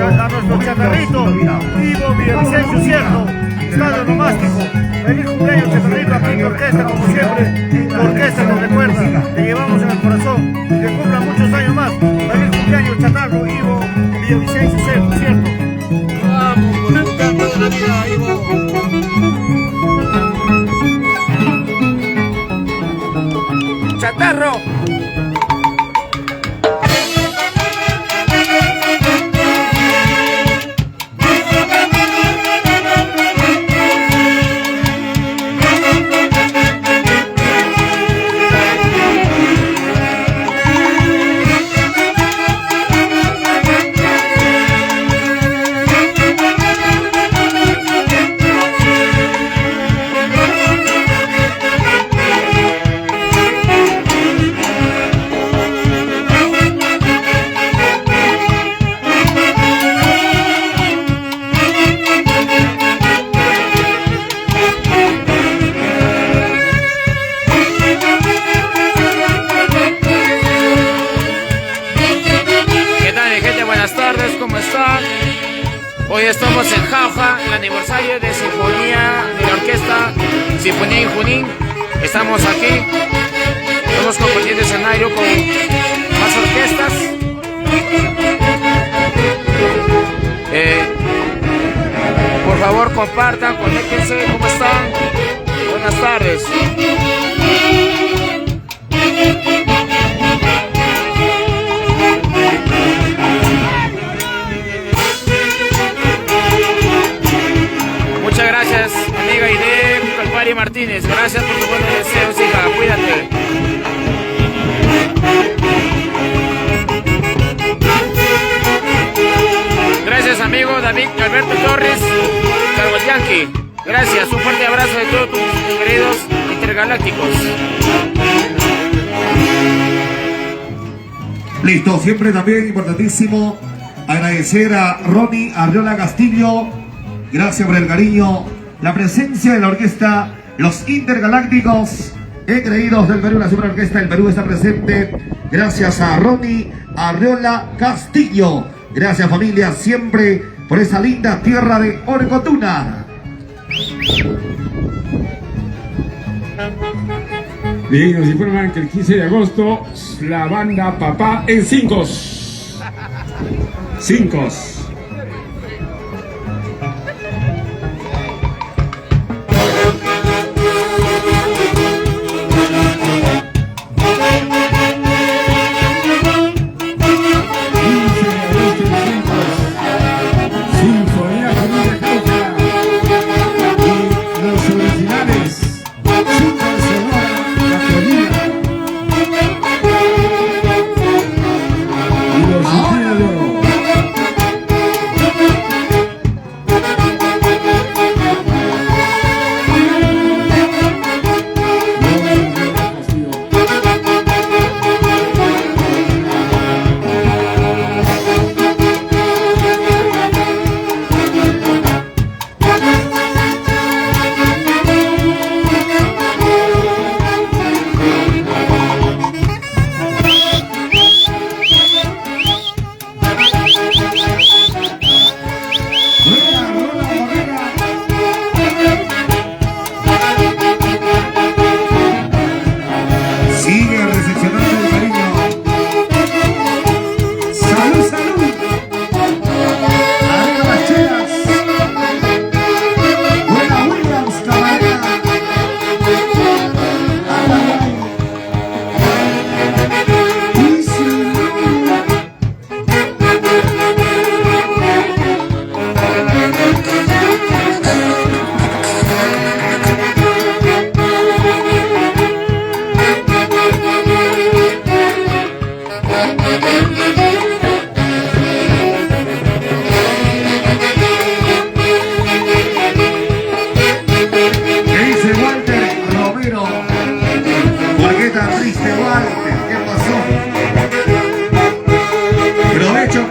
a nuestro chatarrito, Ivo Villavicencio Cierto, Estadio Nomástico. Feliz cumpleaños, chatarrito, aquí en la orquesta, como siempre. La orquesta nos recuerda, te llevamos en el corazón. Que cumpla muchos años más. Feliz cumpleaños, chatarro, Ivo Villavicencio Cierto. Vamos, por el canto de la vida, Ivo. ¡Chatarro! Hoy estamos en Jauja, el aniversario de Sinfonía de la Orquesta Sinfonía en Junín. Estamos aquí, estamos compartiendo escenario con más orquestas. Por favor, compartan, conéctense, ¿cómo están? Buenas tardes. Muchas gracias, amiga Aide Calpari Martínez. Gracias por tus buenos deseos, hija. Cuídate. Gracias, amigo David Alberto Torres Carguayanqui. Gracias, un fuerte abrazo de todos tus queridos intergalácticos. Listo, siempre también importantísimo agradecer a Ronnie Arriola Castillo. Gracias por el cariño, la presencia de la orquesta Los Intergalácticos, engreídos del Perú. La Super Orquesta del Perú está presente. Gracias a Ronnie Arriola Castillo. Gracias, familia, siempre por esa linda tierra de Orcotuna. Bien, nos informan que el 15 de agosto la banda Papá en Cincos.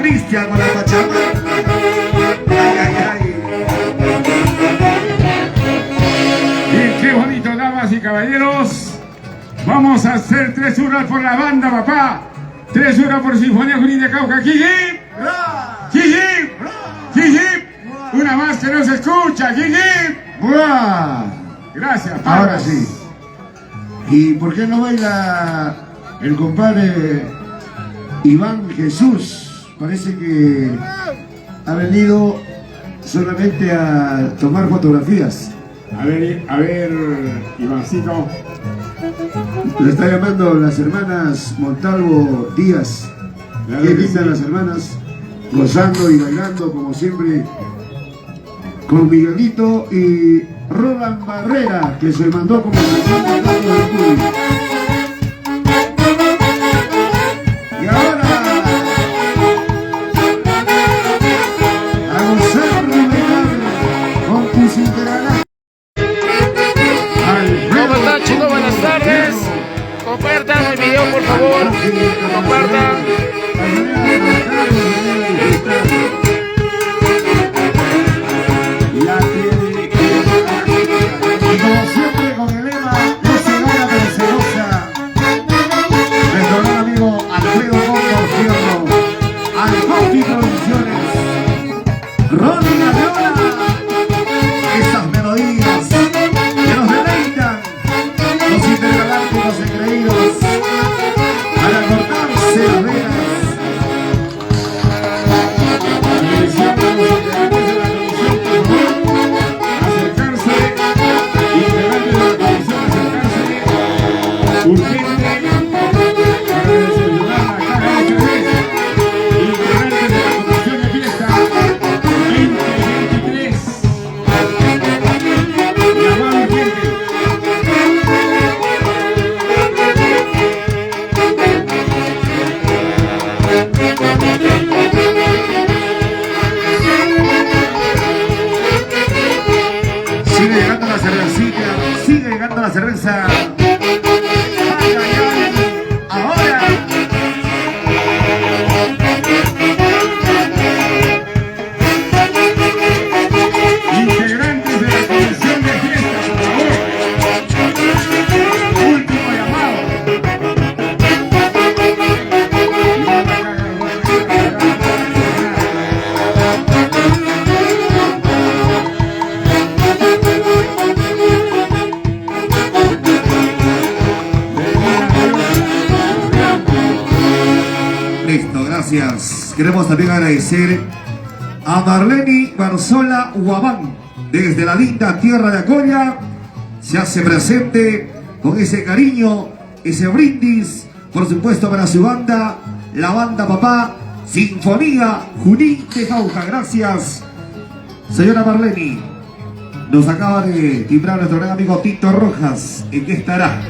Cristian con la Pachamama. Ay, ay, ay. Bien, qué bonito, damas y caballeros. Vamos a hacer 3 horas por la banda, papá. 3 horas por Sinfonía Junín de Cauca. ¡Kiji! ¡Kiji! Gigi, una más que no se escucha, Gigi. ¡Buah! Gracias, Ahora Pablo. sí. ¿Y por qué no baila el compadre Iván Jesús? Parece que ha venido solamente a tomar fotografías. A ver, Ivancito. Le está llamando las hermanas Montalvo Díaz. Claro Qué que lindas sí. las hermanas, gozando y bailando como siempre con Miguelito y Roland Barrera, que se mandó como y ahora a gozar de bailar con tus integrales. ¿Cómo están, chicos? Buenas tardes. Compartan el video, por favor. Compartan. Y como siempre con el lema, no se gana pero se goza. Nuestro gran amigo Alfredo Gómez Fierro, Alfonso Producciones, Ronnie Arriola, esas melodías que nos deleitan, los intergalácticos engreídos, para cortarse las venas. Urgente para desayunar la caja de cerveza. Integrantes de la Comisión de Fiesta 2023. Llamado urgente. Sigue llegando la cervecita, sigue llegando la cerveza. Ahora. Integrantes de la Comisión de Fiesta, por favor. Último llamado. Listo, gracias. Queremos también agradecer a Marleni Barzola Huabán, desde la linda tierra de Acoya. Se hace presente con ese cariño, ese brindis, por supuesto para su banda, la banda Papá, Sinfonía Junín de Jauja. Gracias, señora Marleni. Nos acaba de timbrar nuestro gran amigo Tito Rojas. ¿En qué estará?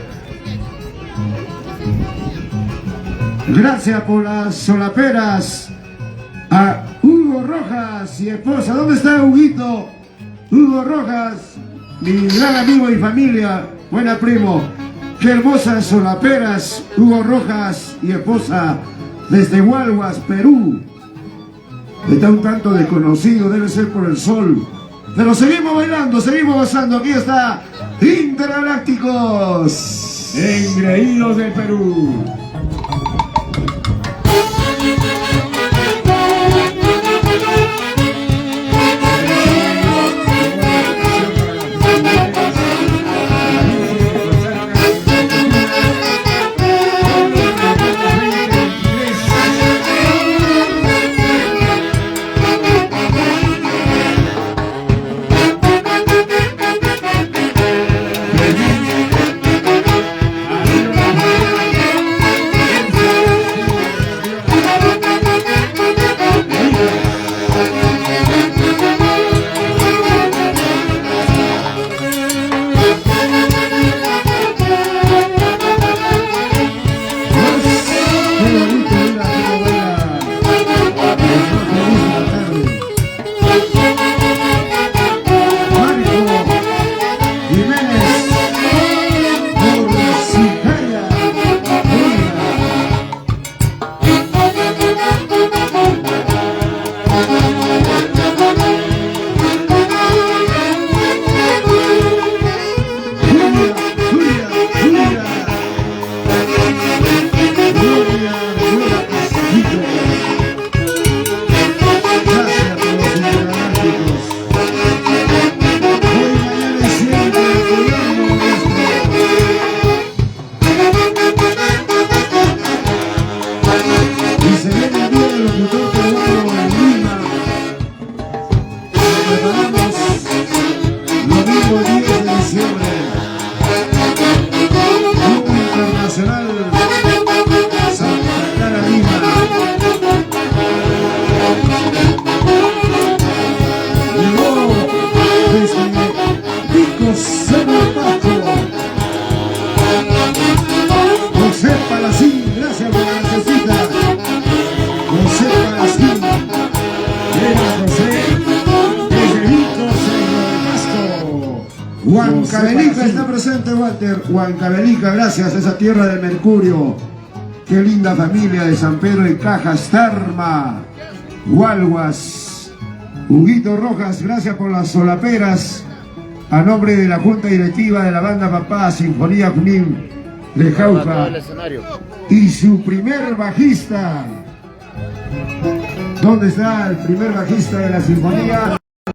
Gracias por las solaperas a Hugo Rojas y esposa. ¿Dónde está Huguito? Hugo Rojas, mi gran amigo y familia, buena primo. Qué hermosas solaperas, Hugo Rojas y esposa, desde Hualhuas, Perú. Está un tanto desconocido, debe ser por el sol. Pero seguimos bailando, seguimos gozando. Aquí está Intergalácticos. Engreídos del Perú. diciembre. Club Internacional Santa Clara Lima. Llegó desde Pico Cerro Paco. José Palacín, gracias por la necesita. José Palacín. Llega José desde Pico Cerro Paco. Huancavelica está presente, Walter. Huancavelica, gracias a esa tierra del Mercurio. Qué linda familia de San Pedro y Cajas, Tarma, Hualguas. Huguito Rojas, gracias por las solaperas. A nombre de la Junta Directiva de la Banda Papá, Sinfonía Junín de Jauja. Y su primer bajista. ¿Dónde está el primer bajista de la Sinfonía?